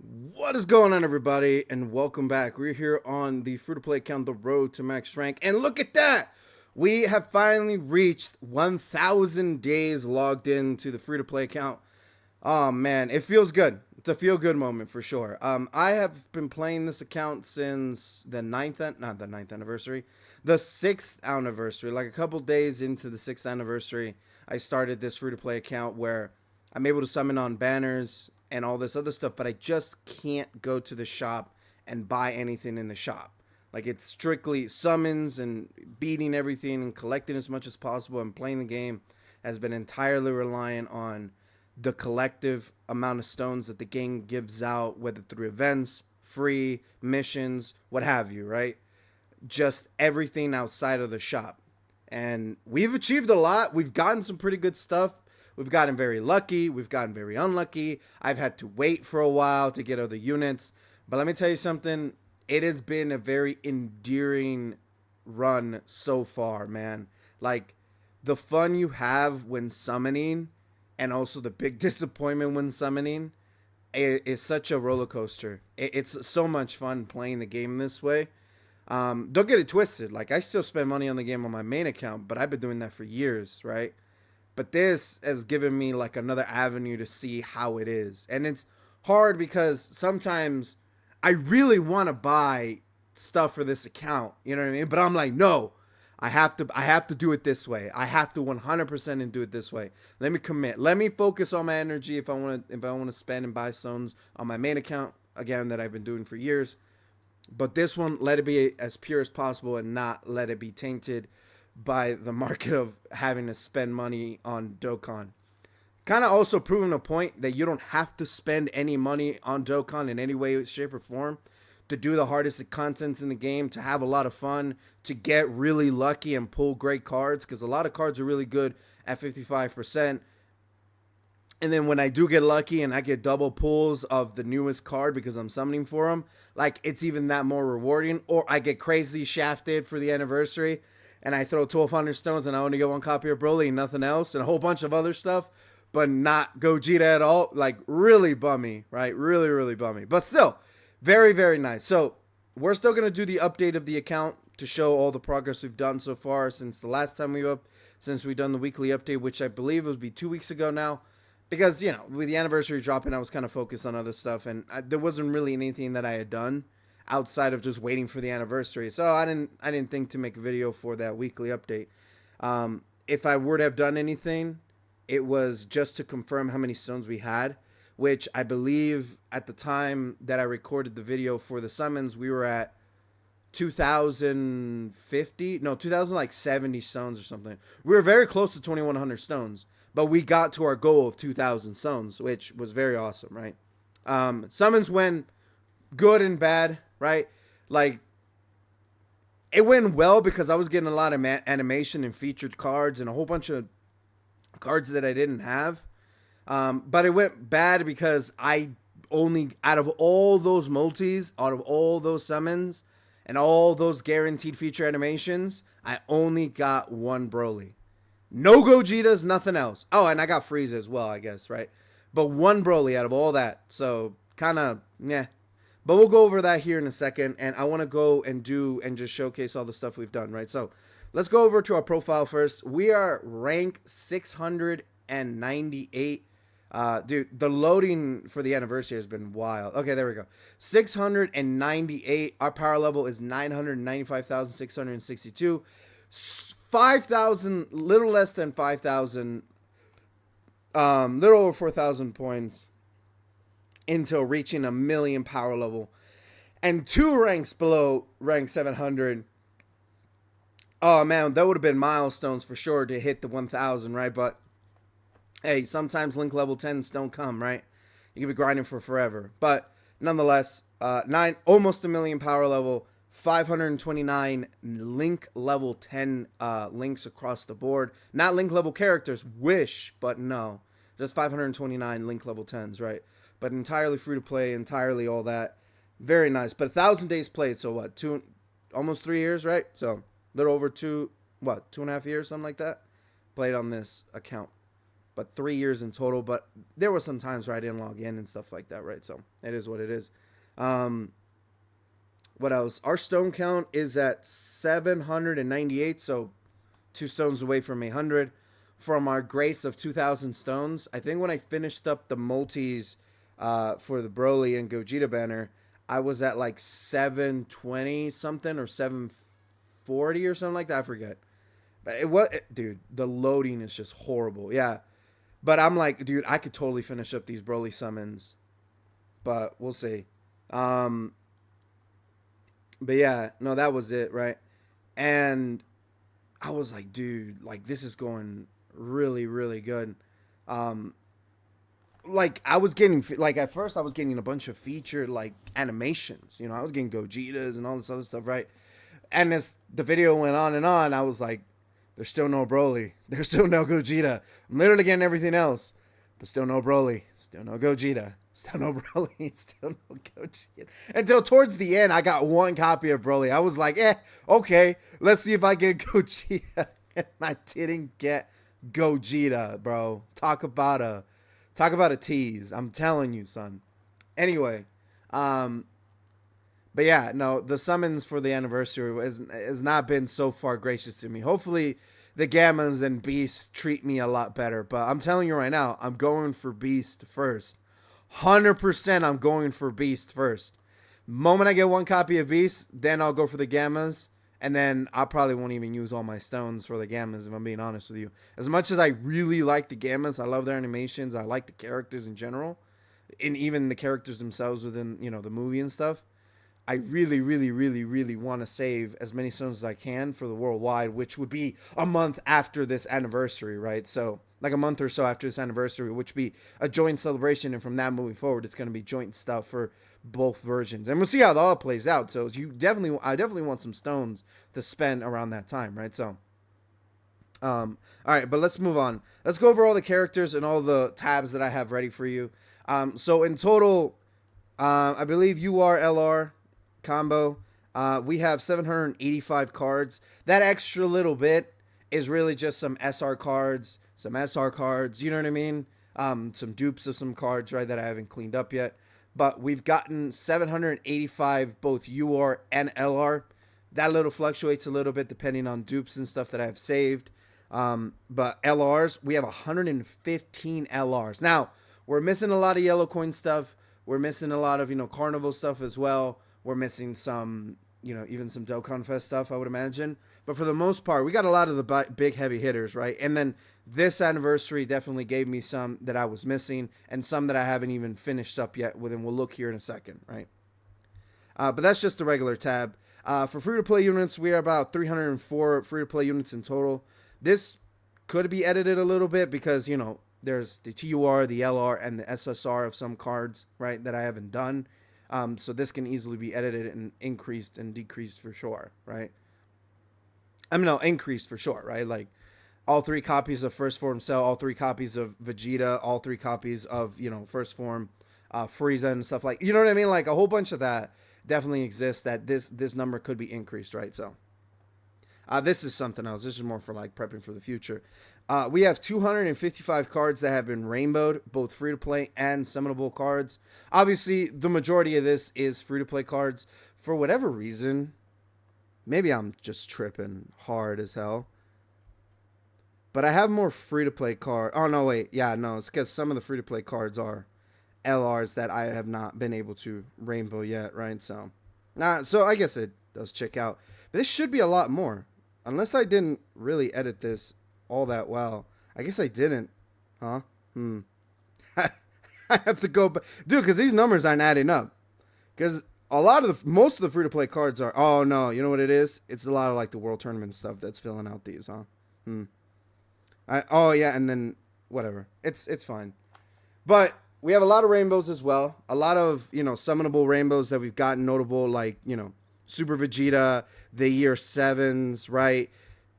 What is going on, everybody, and welcome back. We're here on the free-to-play account, The Road to Max Rank, and look at that! We have finally reached 1,000 days logged into the free-to-play account. Oh man, it feels good. It's a feel-good moment for sure. I have been playing this account since the not the ninth anniversary, the 6th anniversary. Like a couple days into the 6th anniversary, I started this free-to-play account where I'm able to summon on banners and all this other stuff, but I just can't go to the shop and buy anything in the shop. Like it's strictly summons and beating everything and collecting as much as possible and playing the game has been entirely reliant on the collective amount of stones that the game gives out, whether through events, free, missions, what have you, right? Just everything outside of the shop. And we've achieved a lot. We've gotten some pretty good stuff. We've gotten very lucky. We've gotten very unlucky. I've had to wait for a while to get other units. But let me tell you something. It has been a very endearing run so far, man. Like the fun you have when summoning and also the big disappointment when summoning is such a roller coaster. It's so much fun playing the game this way. Don't get it twisted. Like I still spend money on the game on my main account, but I've been doing that for years, right? But this has given me like another avenue to see how it is. And it's hard because sometimes I really want to buy stuff for this account, you know what I mean? But I'm like, no. I have to do it this way. I have to 100% and do it this way. Let me commit. Let me focus on my energy if I want to spend and buy stones on my main account again that I've been doing for years. But this one, let it be as pure as possible and not let it be tainted by the market of having to spend money on Dokkan. Kind of also proving a point that you don't have to spend any money on Dokkan in any way, shape, or form to do the hardest contents in the game, to have a lot of fun, to get really lucky and pull great cards, because a lot of cards are really good at 55%. And then when I do get lucky and I get double pulls of the newest card because I'm summoning for them, like it's even that more rewarding. Or I get crazy shafted for the anniversary and I throw 1,200 stones and I only get one copy of Broly and nothing else and a whole bunch of other stuff, but not Gogeta at all. Like really bummy, right? Really, really bummy. But still, very, very nice. So we're still going to do the update of the account to show all the progress we've done so far since the last time since we've done the weekly update, which I believe would be 2 weeks ago now. Because, you know, with the anniversary dropping, I was kind of focused on other stuff, and there wasn't really anything that I had done outside of just waiting for the anniversary. So I didn't think to make a video for that weekly update. If I were to have done anything, it was just to confirm how many stones we had, which I believe at the time that I recorded the video for the summons, we were at 2050, no, 2000 like 70 stones or something. We were very close to 2100 stones, but we got to our goal of 2000 stones, which was very awesome, right? Summons went good and bad, right? Like it went well because I was getting a lot of animation and featured cards and a whole bunch of cards that I didn't have. But it went bad because I only, out of all those multis, out of all those summons, and all those guaranteed feature animations, I only got one Broly. No Gogetas, nothing else. Oh, and I got Frieza as well, I guess, right? But one Broly out of all that. So, kind of, yeah. But we'll go over that here in a second. And I want to go and just showcase all the stuff we've done, right? So, let's go over to our profile first. We are rank 698. Dude, the loading for the anniversary has been wild. Okay, there we go. 698. Our power level is 995,662. 5,000, little less than 5,000, little over 4,000 points until reaching a million power level. And 2 ranks below rank 700. Oh, man, that would have been milestones for sure to hit the 1,000, right? But hey, sometimes link level 10s don't come, right? You can be grinding for forever. But nonetheless, almost a million power level, 529 link level 10 links across the board. Not link level characters, wish, but no. Just 529 link level 10s, right? But entirely free to play, entirely all that. Very nice. But 1,000 days played, so what? Almost 3 years, right? So a little over 2.5 years, something like that. Played on this account. but 3 years in total. But there were some times where I didn't log in and stuff like that, right? So it is what it is. What else? Our stone count is at 798, so 2 stones away from 800 from our grace of 2,000 stones. I think when I finished up the multis for the Broly and Gogeta banner, I was at like 720 something or 740 or something like that. I forget. But dude, the loading is just horrible. Yeah. But I'm like, dude, I could totally finish up these Broly summons. But we'll see. But yeah, no, that was it, right? And I was like, dude, like this is going really, really good. Like I was getting, like at first I was getting a bunch of featured like animations. You know, I was getting Gogetas and all this other stuff, right? And as the video went on and on, I was like, there's still no Broly. There's still no Gogeta. I'm literally getting everything else, but still no Broly. Still no Gogeta. Still no Broly. Still no Gogeta. Until towards the end, I got 1 copy of Broly. I was like, okay, let's see if I get Gogeta. And I didn't get Gogeta, bro. Talk about a tease. I'm telling you, son. Anyway, but yeah, no, the summons for the anniversary has not been so far gracious to me. Hopefully, the Gammas and Beasts treat me a lot better. But I'm telling you right now, I'm going for Beast first. 100% I'm going for Beast first. Moment I get 1 copy of Beast, then I'll go for the Gammas. And then I probably won't even use all my stones for the Gammas, if I'm being honest with you. As much as I really like the Gammas, I love their animations, I like the characters in general, and even the characters themselves within, you know, the movie and stuff. I really, really, really, really want to save as many stones as I can for the worldwide, which would be a month after this anniversary, right? So, like a month or so after this anniversary, which would be a joint celebration. And from that moving forward, it's going to be joint stuff for both versions. And we'll see how it all plays out. So, I definitely want some stones to spend around that time, right? So, all right, but let's move on. Let's go over all the characters and all the tabs that I have ready for you. So, in total, I believe UR/LR combo, we have 785 cards. That extra little bit is really just some SR cards, some SR cards, you know what I mean? Some dupes of some cards, right, that I haven't cleaned up yet. But we've gotten 785 both UR and LR. That little fluctuates a little bit depending on dupes and stuff that I've saved. But LRs, we have 115 LRs. Now, we're missing a lot of yellow coin stuff. We're missing a lot of, carnival stuff as well. We're missing some, even some Dokkan Fest stuff, I would imagine. But for the most part, we got a lot of the big heavy hitters, right? And then this anniversary definitely gave me some that I was missing and some that I haven't even finished up yet with, and we'll look here in a second, right? But that's just the regular tab. For free-to-play units, we are about 304 free-to-play units in total. This could be edited a little bit because, there's the TUR, the LR, and the SSR of some cards, right, that I haven't done. So this can easily be edited and increased and decreased for sure, right? Increased for sure, right? Like all 3 copies of First Form Cell, all 3 copies of Vegeta, all 3 copies of, First Form Frieza and stuff like, you know what I mean? Like a whole bunch of that definitely exists that this number could be increased, right? So this is something else. This is more for like prepping for the future. We have 255 cards that have been rainbowed, both free-to-play and summonable cards. Obviously, the majority of this is free-to-play cards. For whatever reason, maybe I'm just tripping hard as hell, but I have more free-to-play cards. Oh, no, wait. Yeah, no, it's because some of the free-to-play cards are LRs that I have not been able to rainbow yet, right? So I guess it does check out. But this should be a lot more, unless I didn't really edit this all that well. I guess I didn't, huh? I have to go back, dude, because these numbers aren't adding up. Because most of the free to play cards are. Oh no, you know what it is? It's a lot of like the world tournament stuff that's filling out these, huh? Oh yeah, and then whatever. It's fine, but we have a lot of rainbows as well. A lot of summonable rainbows that we've gotten notable, like Super Vegeta, the year 7s, right?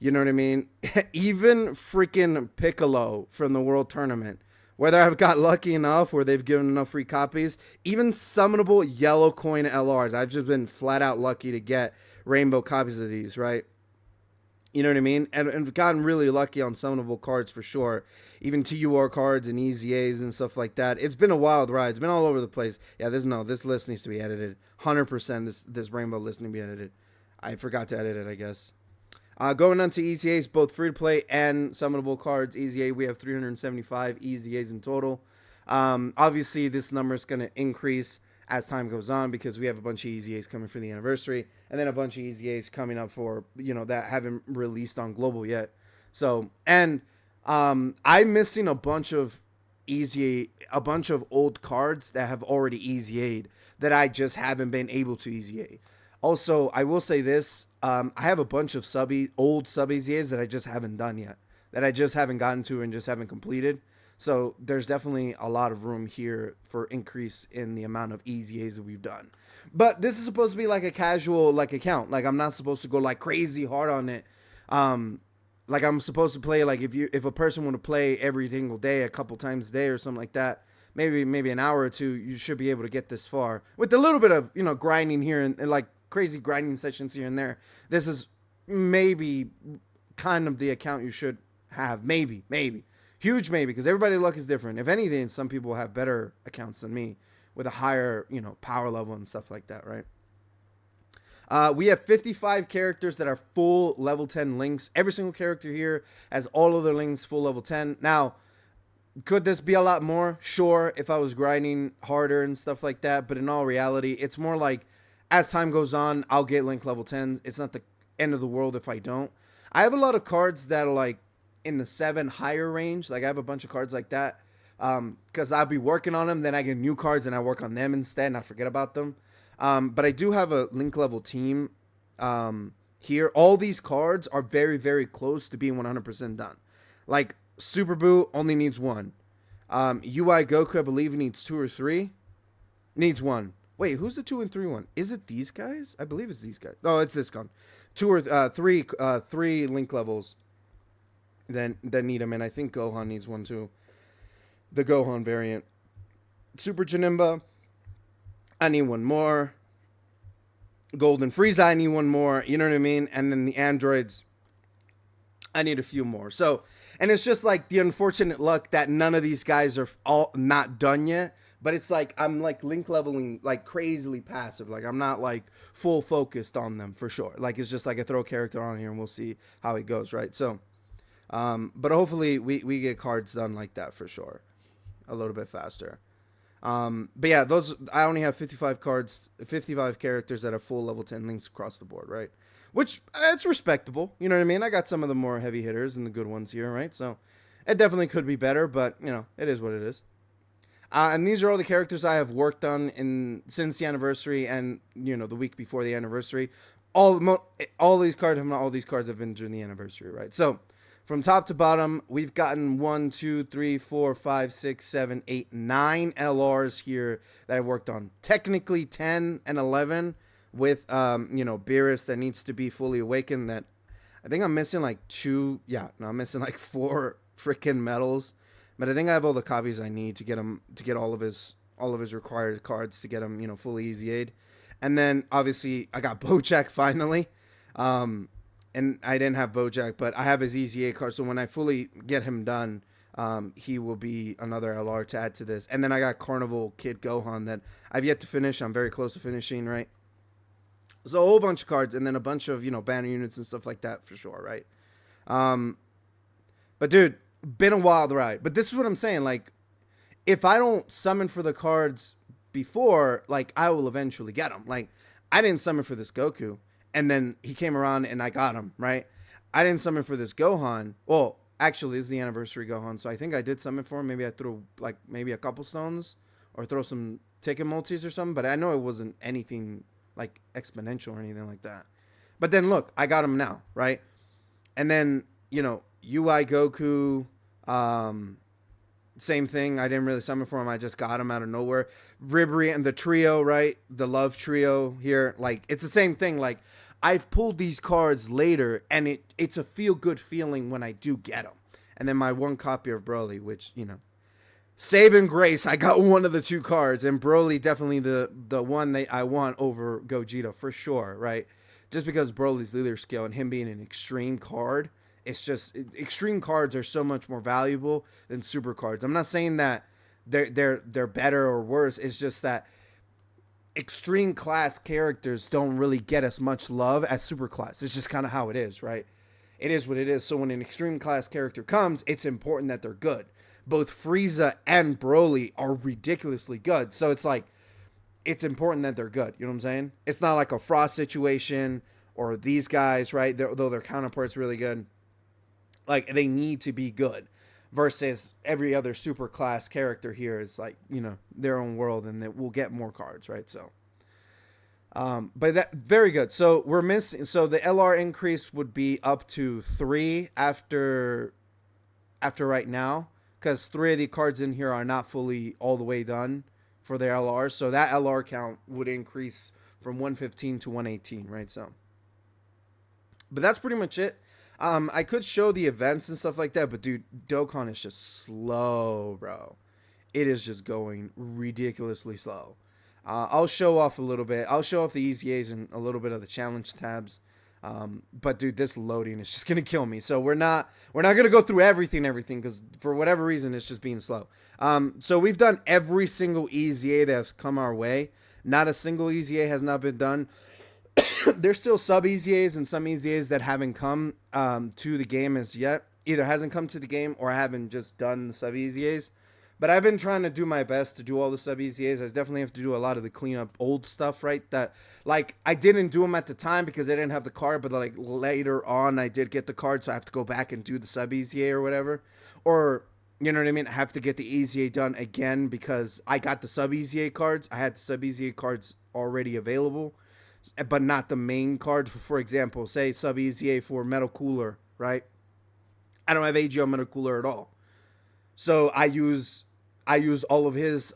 You know what I mean? Even freaking Piccolo from the World Tournament. Whether I've got lucky enough or they've given enough free copies. Even summonable yellow coin LRs. I've just been flat out lucky to get rainbow copies of these, right? You know what I mean? And gotten really lucky on summonable cards for sure. Even TUR cards and EZAs and stuff like that. It's been a wild ride. It's been all over the place. Yeah, this list needs to be edited. 100% this rainbow list needs to be edited. I forgot to edit it, I guess. Going on to EZAs, both free to play and summonable cards. EZA, we have 375 EZAs in total. Obviously, this number is going to increase as time goes on because we have a bunch of EZAs coming for the anniversary and then a bunch of EZAs coming up for, that haven't released on global yet. So, and I'm missing a bunch of old cards that have already EZA'd that I just haven't been able to EZA. Also, I will say this, I have a bunch of old sub EZAs that I just haven't done yet, that I just haven't gotten to and just haven't completed. So there's definitely a lot of room here for increase in the amount of EZAs that we've done. But this is supposed to be like a casual account. Like I'm not supposed to go like crazy hard on it. Like I'm supposed to play like if a person want to play every single day, a couple times a day or something like that, maybe an hour or two, you should be able to get this far with a little bit of grinding here and like crazy grinding sessions here and there. This is maybe kind of the account you should have. Maybe. Huge maybe, because everybody's luck is different. If anything, some people have better accounts than me with a higher, power level and stuff like that, right? We have 55 characters that are full level 10 links. Every single character here has all of their links full level 10. Now, could this be a lot more? Sure, if I was grinding harder and stuff like that. But in all reality, it's more like as time goes on, I'll get link level 10s. It's not the end of the world if I don't. I have a lot of cards that are like in the 7 higher range. Like I have a bunch of cards like that because I'll be working on them. Then I get new cards and I work on them instead and I forget about them. But I do have a link level team here. All these cards are very, very close to being 100% done. Like Super Boo only needs 1. UI Goku, I believe, needs 2 or 3. Needs 1. Wait, who's the 2 and 3 one? Is it these guys? I believe it's these guys. No, it's this gun. 2 or 3 link levels. Then need them, and I think Gohan needs 1 too. The Gohan variant. Super Janemba, I need 1 more. Golden Frieza, I need 1 more. You know what I mean? And then the androids, I need a few more. So, and it's just like the unfortunate luck that none of these guys are all not done yet. But it's like I'm like link leveling like crazily passive. Like I'm not like full focused on them for sure. Like it's just like I throw a character on here and we'll see how it goes, right? So. But hopefully we get cards done like that for sure. A little bit faster. But yeah, I only have 55 cards, 55 characters that have full level 10 links across the board, right? Which, it's respectable. You know what I mean? I got some of the more heavy hitters and the good ones here, right? So it definitely could be better, but, it is what it is. And these are all the characters I have worked on since the anniversary and, the week before the anniversary. All these cards have been during the anniversary, right? So, from top to bottom, we've gotten 1, 2, 3, 4, 5, 6, 7, 8, 9 LRs here that I've worked on. Technically 10 and 11 with, Beerus that needs to be fully awakened. That I think I'm missing like 2. Yeah, no, I'm missing like 4 freaking medals. But I think I have all the copies I need to get all of his required cards to get him, fully EZA'd. And then obviously I got Bojack finally. And I didn't have Bojack, but I have his EZA card. So when I fully get him done, he will be another LR to add to this. And then I got Carnival Kid Gohan that I've yet to finish. I'm very close to finishing, right? So a whole bunch of cards and then a bunch of, banner units and stuff like that for sure, right? But dude, been a wild ride. But this is what I'm saying. Like, if I don't summon for the cards before, like, I will eventually get them. Like, I didn't summon for this Goku. And then he came around and I got him, right? I didn't summon for this Gohan. Well, actually, this is the anniversary Gohan. So I think I did summon for him. Maybe I threw like maybe a couple stones or throw some ticket multis or something. But I know it wasn't anything like exponential or anything like that. But then look, I got him now, right? And then, UI Goku, same thing. I didn't really summon for him. I just got him out of nowhere. Ribri and the trio, right? The love trio here. Like, it's the same thing. Like, I've pulled these cards later, and it's a feel-good feeling when I do get them. And then my 1 copy of Broly, which, save and grace, I got one of the 2 cards. And Broly, definitely the one that I want over Gogeta, for sure, right? just because Broly's leader skill and him being an extreme card, it's just extreme cards are so much more valuable than super cards. I'm not saying that they're better or worse. It's just that extreme class characters don't really get as much love as super class. It's just kind of how it is, right? It is what it is. So when an extreme class character comes, it's important that they're good. Both Frieza and Broly are ridiculously good. So it's like, it's important that they're good. You know what I'm saying? It's not like a Frost situation or these guys, right? Though their counterpart's really good. Like, they need to be good. Versus every other super class character here is like, their own world, and that we'll get more cards, right? So, but that very good. So we're missing. So the LR increase would be up to 3 after right now, because 3 of the cards in here are not fully all the way done for the LR. So that LR count would increase from 115 to 118, right? So, but that's pretty much it. I could show the events and stuff like that, but dude, Dokkan is just slow, bro. It is just going ridiculously slow. I'll show off a little bit. I'll show off the EZAs and a little bit of the challenge tabs. But dude, this loading is just gonna kill me. So we're not gonna go through everything, because for whatever reason it's just being slow. So we've done every single EZA that's come our way. Not a single EZA has not been done. There's still sub EZAs and some EZAs that haven't come to the game as yet. Either hasn't come to the game or I haven't just done the sub EZAs. But I've been trying to do my best to do all the sub EZAs. I definitely have to do a lot of the cleanup old stuff, right? That, like, I didn't do them at the time because I didn't have the card, but like later on I did get the card, so I have to go back and do the sub EZA or whatever. Or, you know what I mean? I have to get the EZA done again because I got the sub EZA cards. I had the sub EZA cards already available, but not the main card. For example, say sub EZA for Metal Cooler, right? I don't have AGO Metal Cooler at all. So I use all of his,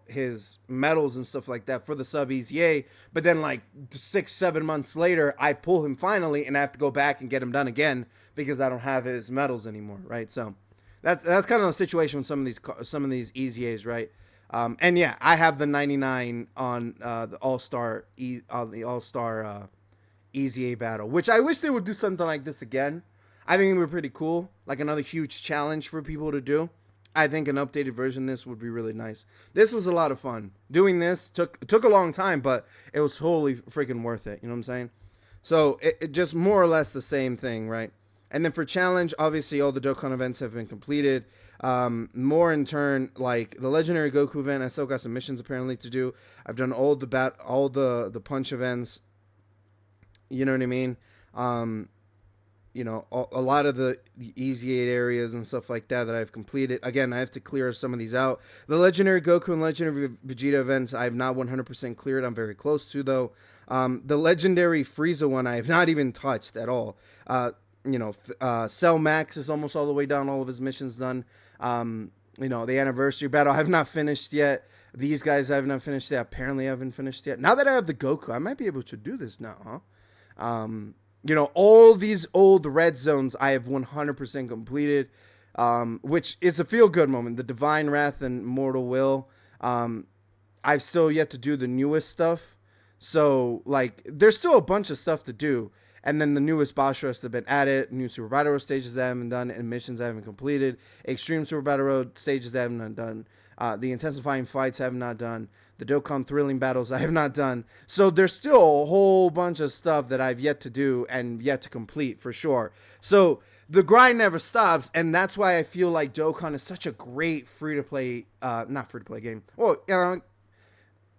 his medals and stuff like that for the sub EZA. But then like 6-7 months later, I pull him finally and I have to go back and get him done again because I don't have his medals anymore, right? So that's kind of the situation with some of these EZAs, right? And yeah, I have the 99 on the All-Star EZA battle, which I wish they would do something like this again. I think it would be pretty cool, like another huge challenge for people to do. I think an updated version of this would be really nice. This was a lot of fun. Doing this took a long time, but it was totally freaking worth it. You know what I'm saying? So it just more or less the same thing, right? And then for challenge, obviously all the Dokkan events have been completed. More in turn, like the Legendary Goku event, I still got some missions apparently to do. I've done all the punch events. You know what I mean? A lot of the Easy 8 areas and stuff like that I've completed. Again, I have to clear some of these out. The Legendary Goku and Legendary Vegeta events I have not 100% cleared. I'm very close to, though. The Legendary Frieza one I have not even touched at all. Cell Max is almost all the way down. All of his missions done. The Anniversary Battle I have not finished yet. These guys I have not finished yet. Apparently I haven't finished yet. Now that I have the Goku, I might be able to do this now, huh? All these old red zones I have 100% completed, which is a feel-good moment. The Divine Wrath and Mortal Will. I've still yet to do the newest stuff. So, like, there's still a bunch of stuff to do. And then the newest boss rush have been added. New Super Battle Road stages I haven't done. And missions I haven't completed. Extreme Super Battle Road stages I haven't done. The intensifying fights I have not done. The Dokkan thrilling battles I have not done. So there's still a whole bunch of stuff that I've yet to do and yet to complete for sure. So the grind never stops, and that's why I feel like Dokkan is such a great free-to-play, not free-to-play game. Well,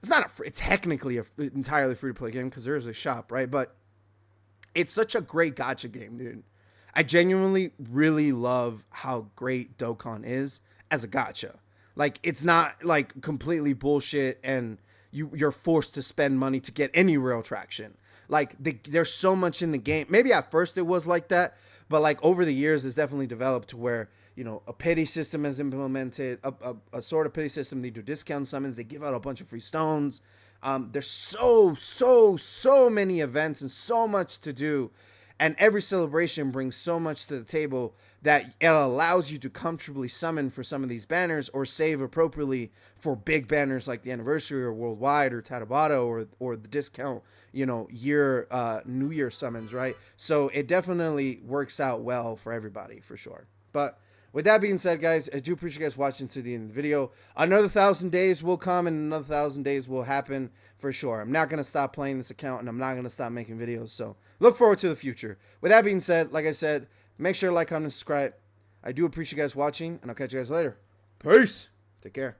it's technically an entirely free-to-play game because there is a shop, right? But it's such a great gacha game, dude. I genuinely really love how great Dokkan is as a gacha. Like, it's not, like, completely bullshit and you're forced to spend money to get any real traction. Like, there's so much in the game. Maybe at first it was like that, but, like, over the years it's definitely developed to where, a pity system is implemented, a sort of pity system. They do discount summons. They give out a bunch of free stones. There's so many events and so much to do. And every celebration brings so much to the table that it allows you to comfortably summon for some of these banners or save appropriately for big banners like the anniversary or worldwide or Tatabata or the discount, New Year summons, right? So it definitely works out well for everybody for sure. But with that being said, guys, I do appreciate you guys watching to the end of the video. Another 1,000 days will come and another 1,000 days will happen for sure. I'm not going to stop playing this account and I'm not going to stop making videos. So look forward to the future. With that being said, like I said, make sure to like, comment, and subscribe. I do appreciate you guys watching and I'll catch you guys later. Peace. Take care.